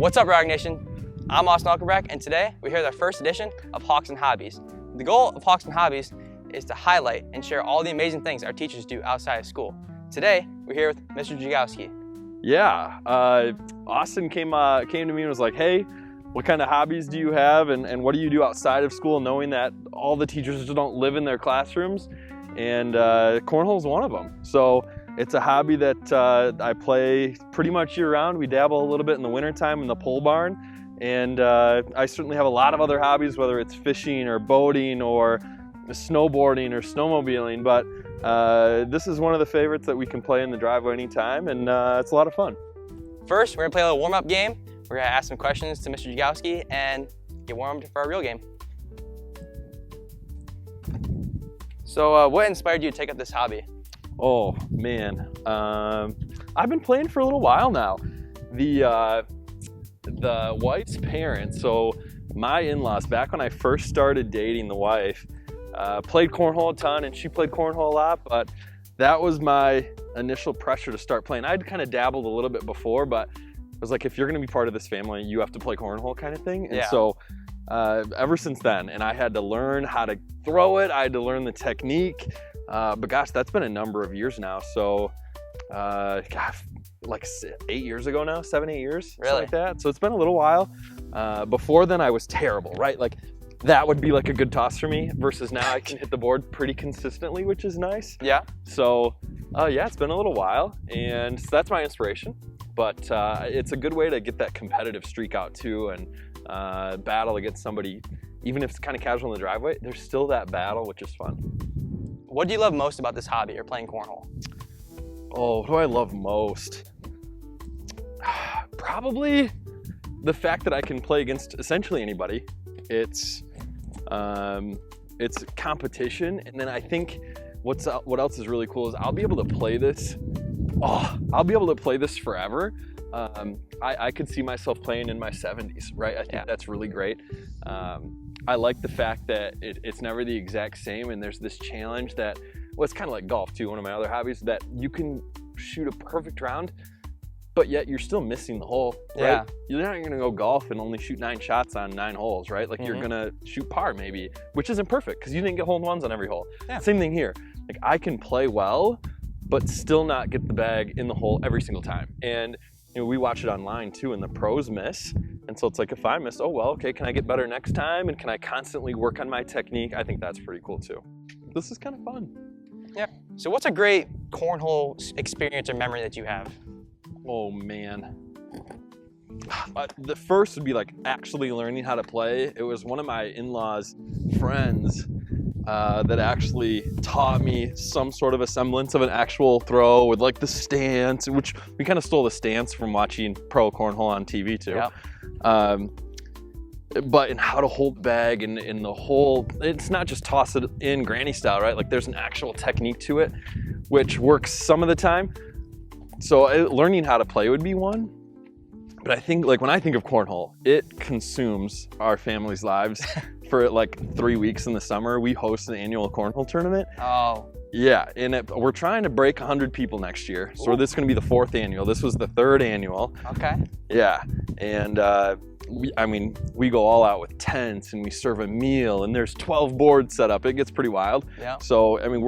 What's up, Rock Nation? I'm Alcumbrack, and today we're here with our first edition of Hawks and Hobbies. The goal of Hawks and Hobbies is to highlight and share all the amazing things our teachers do outside of school. Today, we're here with Mr. Jagowski. Yeah, Austin came to me and was like, hey, what kind of hobbies do you have and what do you do outside of school, knowing that all the teachers just don't live in their classrooms? And cornhole is one of them. So it's a hobby that I play pretty much year round. We dabble a little bit in the wintertime in the pole barn. And I certainly have a lot of other hobbies, whether it's fishing or boating or snowboarding or snowmobiling, but this is one of the favorites that we can play in the driveway anytime, and it's a lot of fun. First, we're gonna play a little warm-up game. We're gonna ask some questions to Mr. Jagowski and get warmed for our real game. So what inspired you to take up this hobby? Oh man, I've been playing for a little while now. The wife's parents, so my in-laws, back when I first started dating the wife, played cornhole a ton, and she played cornhole a lot, but that was my initial pressure to start playing. I'd kind of dabbled a little bit before, but it was like, if you're gonna be part of this family, you have to play cornhole kind of thing. And so ever since then, and I had to learn how to throw it, I had to learn the technique, but gosh, that's been a number of years now. So gosh, like 8 years ago now, 7-8 years, really? Like that. So it's been a little while. Before then I was terrible, right? Like that would be like a good toss for me, versus now I can hit the board pretty consistently, which is nice. Yeah. So yeah, it's been a little while, and so that's my inspiration. But it's a good way to get that competitive streak out too, and battle against somebody, even if it's kind of casual in the driveway, there's still that battle, which is fun. What do you love most about this hobby or playing cornhole? Oh, what do I love most? Probably the fact that I can play against essentially anybody. It's competition, and then I think what else is really cool is I'll be able to play this. I'll be able to play this forever. I could see myself playing in my 70s, right? I think that's really great. I like the fact that it's never the exact same, and there's this challenge that, well, it's kind of like golf too, one of my other hobbies, that you can shoot a perfect round, but yet you're still missing the hole, right? Yeah. You're not gonna go golf and only shoot 9 shots on 9 holes, right? Like you're gonna shoot par maybe, which isn't perfect because you didn't get hole-in-ones on every hole. Yeah. Same thing here. Like I can play well, but still not get the bag in the hole every single time. And you know, we watch it online too, and the pros miss. And so it's like, if I miss, oh well, okay, can I get better next time? And can I constantly work on my technique? I think that's pretty cool too. This is kind of fun. Yeah. So what's a great cornhole experience or memory that you have? Oh man. The first would be like actually learning how to play. It was one of my in-laws' friends that actually taught me some sort of a semblance of an actual throw with like the stance, which we kind of stole the stance from watching pro cornhole on TV too. Yeah. But in how to hold the bag and in the whole, it's not just toss it in granny style, right? Like there's an actual technique to it, which works some of the time. So learning how to play would be one. But I think, like when I think of cornhole, it consumes our family's lives. For like 3 weeks in the summer, we host an annual cornhole tournament. Oh. Yeah, and we're trying to break 100 people next year. So this is gonna be the 4th annual. This was the 3rd annual. Okay. Yeah, and we go all out with tents, and we serve a meal, and there's 12 boards set up. It gets pretty wild. Yeah. So I mean,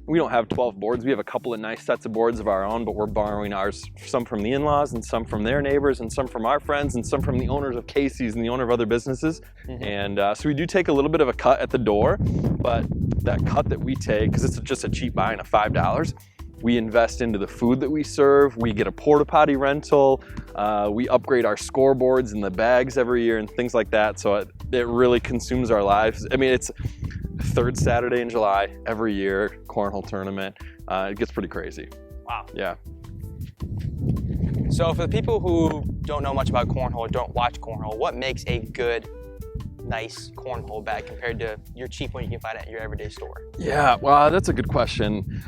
we don't have 12 boards. We have a couple of nice sets of boards of our own, but we're borrowing ours, some from the in-laws, and some from their neighbors, and some from our friends, and some from the owners of Casey's and the owner of other businesses. And so we do take a little bit of a cut at the door, but that cut that we take, because it's just a cheap buying of $5, we invest into the food that we serve. We get a porta potty rental. We upgrade our scoreboards and the bags every year and things like that. So it really consumes our lives. I mean, it's 3rd Saturday in July every year, cornhole tournament. It gets pretty crazy. Wow. Yeah. So for the people who don't know much about cornhole or don't watch cornhole, what makes a good, nice cornhole bag compared to your cheap one you can find at your everyday store? Yeah, well, that's a good question.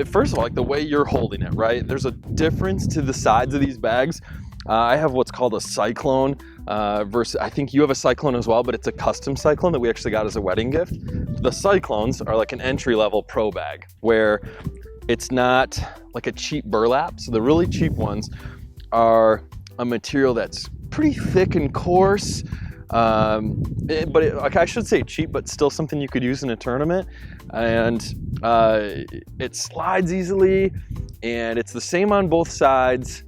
First of all, like the way you're holding it, right? There's a difference to the sides of these bags. I have what's called a Cyclone versus, I think you have a Cyclone as well, but it's a custom Cyclone that we actually got as a wedding gift. The Cyclones are like an entry-level pro bag where it's not like a cheap burlap. So the really cheap ones are a material that's pretty thick and coarse. Like I should say cheap, but still something you could use in a tournament. And it slides easily, and it's the same on both sides,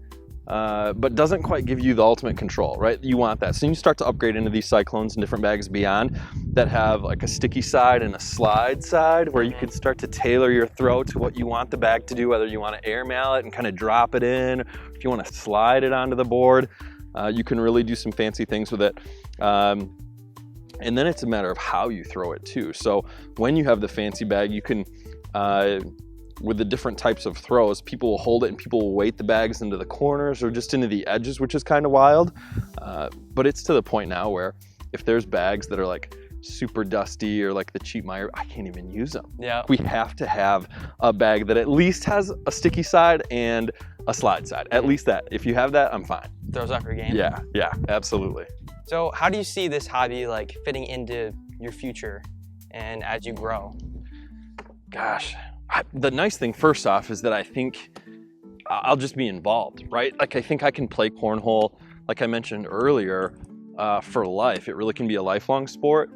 but doesn't quite give you the ultimate control, right? You want that. So you start to upgrade into these Cyclones and different bags beyond that have like a sticky side and a slide side, where you can start to tailor your throw to what you want the bag to do, whether you want to air mail it and kind of drop it in, or if you want to slide it onto the board. You can really do some fancy things with it. And then it's a matter of how you throw it too. So when you have the fancy bag, you can, with the different types of throws, people will hold it and people will weight the bags into the corners or just into the edges, which is kind of wild. But it's to the point now where if there's bags that are like super dusty or like the cheap Meyer, I can't even use them. Yeah. We have to have a bag that at least has a sticky side and a slide side. At least that. If you have that, I'm fine. Throws off your game. Yeah, absolutely. So how do you see this hobby like fitting into your future and as you grow? Gosh, the nice thing first off is that I think I'll just be involved, right? Like I think I can play cornhole, like I mentioned earlier, for life. It really can be a lifelong sport.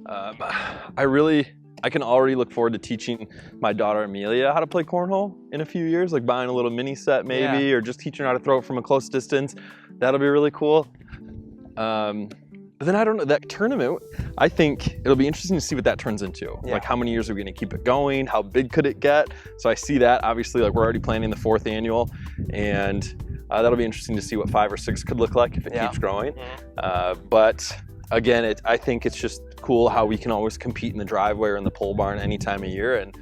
I can already look forward to teaching my daughter Amelia how to play cornhole in a few years, like buying a little mini set maybe, or just teaching her how to throw it from a close distance. That'll be really cool. But then I don't know, that tournament, I think it'll be interesting to see what that turns into. Yeah. Like how many years are we gonna keep it going? How big could it get? So I see that, obviously, like we're already planning the 4th annual, and that'll be interesting to see what 5 or 6 could look like if it keeps growing. But again, I think it's just cool how we can always compete in the driveway or in the pole barn any time of year, and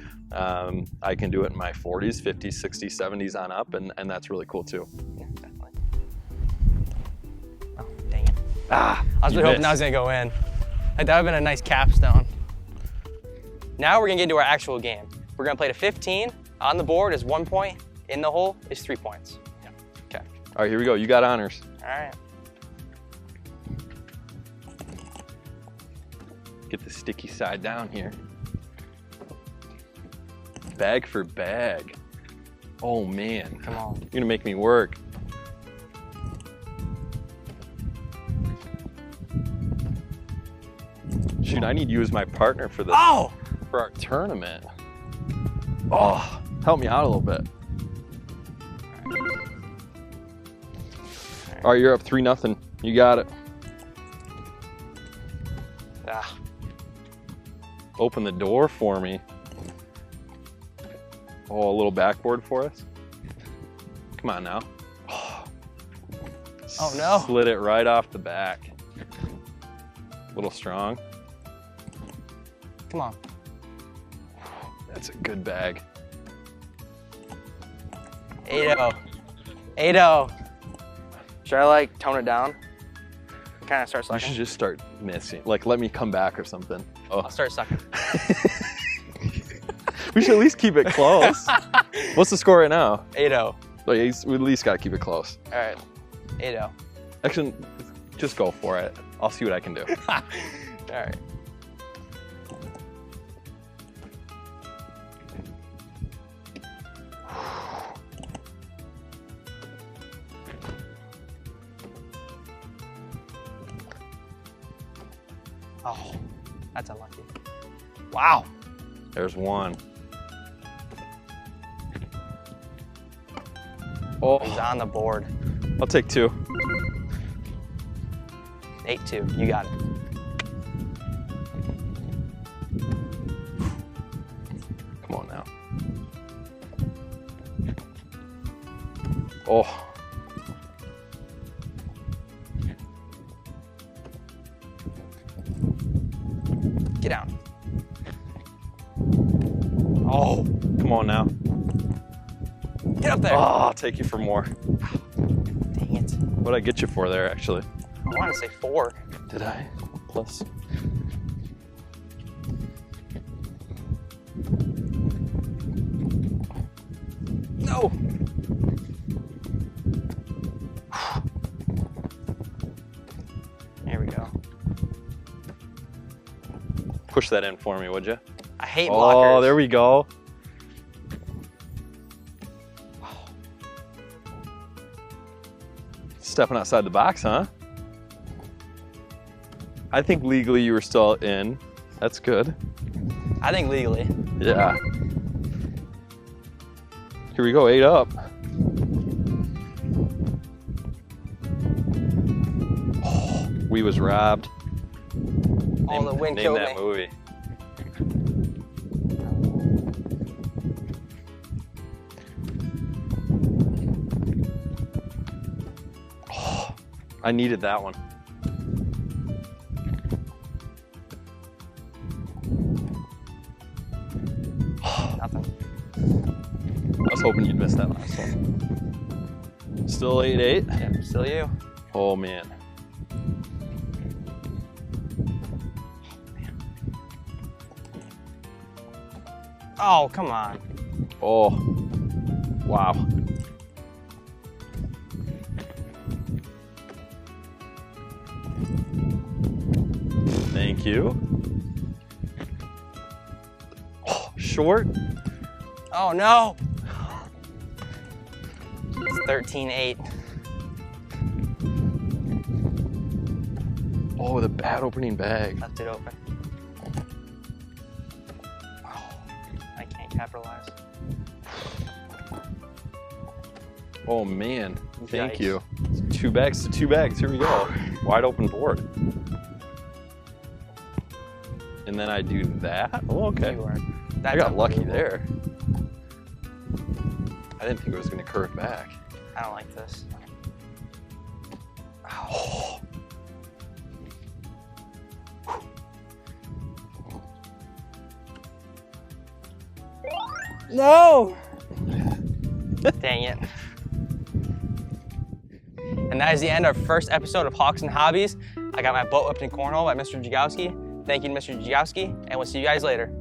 I can do it in my 40s, 50s, 60s, 70s on up, and that's really cool too. Yeah, definitely. Oh, dang it. I was really hoping that was gonna go in. Like, that would've been a nice capstone. Now we're gonna get into our actual game. We're gonna play to 15. On the board is 1 point. In the hole is 3 points. Yeah. Okay. All right, here we go. You got honors. All right. Get the sticky side down here. Bag for bag. Oh man. Come on. You're gonna make me work. Shoot, I need you as my partner for this. Oh! For our tournament. Oh, help me out a little bit. All right, you're up 3-0. You got it. Ah. Open the door for me. Oh, a little backboard for us. Come on now. Oh no. Slid it right off the back. A little strong. Come on. That's a good bag. 8-0. 8-0. Should I like tone it down? Kind of start You sucking. should just start missing. Like, let me come back or something. Oh. I'll start sucking. We should at least keep it close. What's the score right now? 8-0. Like, we at least got to keep it close. All right. 8-0. Actually, just go for it. I'll see what I can do. All right. Oh, that's unlucky. Wow. There's one. Oh, He's on the board. I'll take 2. 8-2. You got it. Come on now. Oh. Get down. Oh, Come on now. get up there. Oh, I'll take you for more. Dang it. What'd I get you for there, actually? I want to say 4. Did I? Plus. No. There we go. Push that in for me, would you? I hate blockers. Oh, there we go. Stepping outside the box, huh? I think legally you were still in. That's good. I think legally. Yeah. Here we go, 8 up. Oh, we was robbed. Oh, the wind Name killed that me. movie. Oh, I needed that one. Nothing. I was hoping you'd miss that last one. Still 8-8? Yeah, still you. Oh man. Oh, come on. Oh, wow. Thank you. Oh, short. Oh no. It's 13-8. Oh, the bad opening bag. Left it open. Oh, I can't capitalize. Oh man, thank Yikes. you. 2 bags to 2 bags, here we go. Wide open board. And then I do that? Oh, okay. You are. I That's got lucky unbelievable. there. I didn't think it was gonna curve back. I don't like this. Oh. No! Dang it. And that is the end of our first episode of Hawks and Hobbies. I got my boat whipped in cornhole by Mr. Jagowski. Thank you to Mr. Jagowski, and we'll see you guys later.